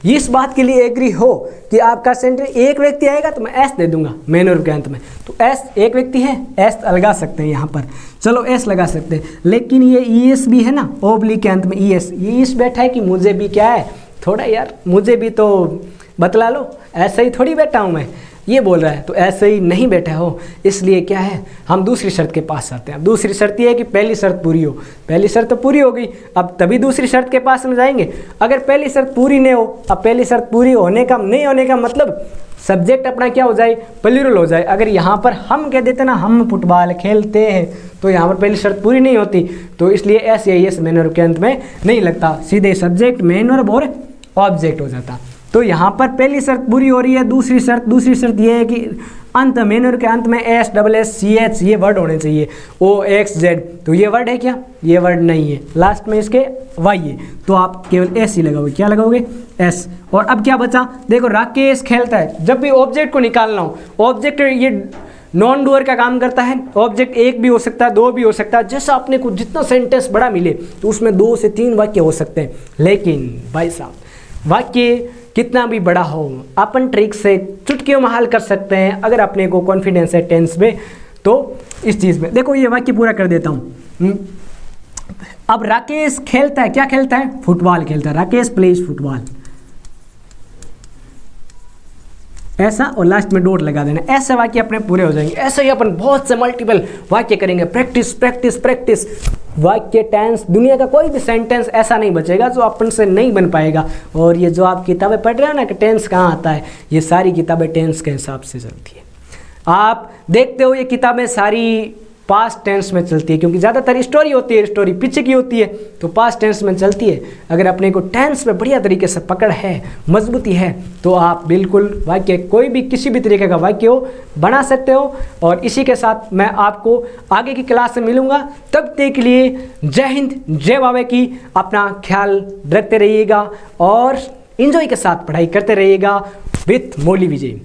इस बात के लिए एग्री हो कि आपका सेंटेंस एक व्यक्ति आएगा तो मैं एस दे दूंगा मेन वर्ब के अंत में। तो एस एक व्यक्ति है, एस लगा सकते हैं यहाँ पर, चलो एस लगा सकते हैं। लेकिन ये ई एस भी है ना, ओब्लिक के अंत में ई एस, ये इस बैठा है कि मुझे भी क्या है, थोड़ा यार मुझे भी तो बतला लो, ऐसे ही थोड़ी बैठा हूँ मैं, ये बोल रहा है, तो ऐसे ही नहीं बैठा हो। इसलिए क्या है, हम दूसरी शर्त के पास आते हैं। अब दूसरी शर्त ये है कि पहली शर्त पूरी हो, पहली शर्त तो पूरी हो गई, अब तभी दूसरी शर्त के पास हम जाएंगे। अगर पहली शर्त पूरी नहीं हो, अब पहली शर्त पूरी होने का नहीं होने का मतलब सब्जेक्ट अपना क्या हो जाए, प्लूरल हो जाए। अगर यहाँ पर हम कह देते ना हम फुटबॉल खेलते हैं, तो यहाँ पर पहली शर्त पूरी नहीं होती, तो इसलिए एस या एस मेन वर्ब के अंत में नहीं लगता, सीधे सब्जेक्ट मेन वर्ब और ऑब्जेक्ट हो जाता। तो यहाँ पर पहली शर्त पूरी हो रही है। दूसरी शर्त ये है कि अंत, मेन वर्ब के अंत में S double S C H ये वर्ड होने चाहिए, ओ एक्स जेड। तो ये वर्ड है क्या, ये वर्ड नहीं है, लास्ट में इसके वाई है, तो आप केवल एस ही लगाओगे, क्या लगाओगे, एस। और अब क्या बचा, देखो राकेश खेलता है, जब भी ऑब्जेक्ट को निकालना हो, ऑब्जेक्ट ये नॉन डूअर का काम करता है, ऑब्जेक्ट एक भी हो सकता है, दो भी हो सकता है, जैसा अपने को जितना सेंटेंस बड़ा मिले तो उसमें 2 से 3 वाक्य हो सकते हैं। लेकिन भाई साहब वाक्य कितना भी बड़ा हो अपन ट्रिक से चुटकियों में हल कर सकते हैं, अगर अपने को कॉन्फिडेंस है टेंस में। तो इस चीज़ में देखो ये वाक्य पूरा कर देता हूँ। अब राकेश खेलता है, क्या खेलता है, फुटबॉल खेलता है, राकेश प्लेज फुटबॉल। ऐसा और लास्ट में डॉट लगा देना। ऐसे वाक्य अपने पूरे हो जाएंगे। ऐसे ही अपन बहुत से मल्टीपल वाक्य करेंगे। Practice practice practice. वाक्य, टेंस, दुनिया का कोई भी सेंटेंस ऐसा नहीं बचेगा जो अपन से नहीं बन पाएगा। और ये जो आप किताबें पढ़ रहे हो ना कि टेंस कहाँ आता है, ये सारी किताबें टेंस के हिसाब से चलती है। आप देखते हो ये किताबें सारी पास्ट टेंस में चलती है, क्योंकि ज़्यादातर स्टोरी होती है, स्टोरी पीछे की होती है, तो पास्ट टेंस में चलती है। अगर अपने को टेंस में बढ़िया तरीके से पकड़ है, मजबूती है, तो आप बिल्कुल वाक्य, कोई भी किसी भी तरीके का वाक्य हो, बना सकते हो। और इसी के साथ मैं आपको आगे की क्लास में मिलूँगा। तब तक के लिए जय हिंद, जय बाबा की। अपना ख्याल रखते रहिएगा और इन्जॉय के साथ पढ़ाई करते रहिएगा विथ मुरली विजय।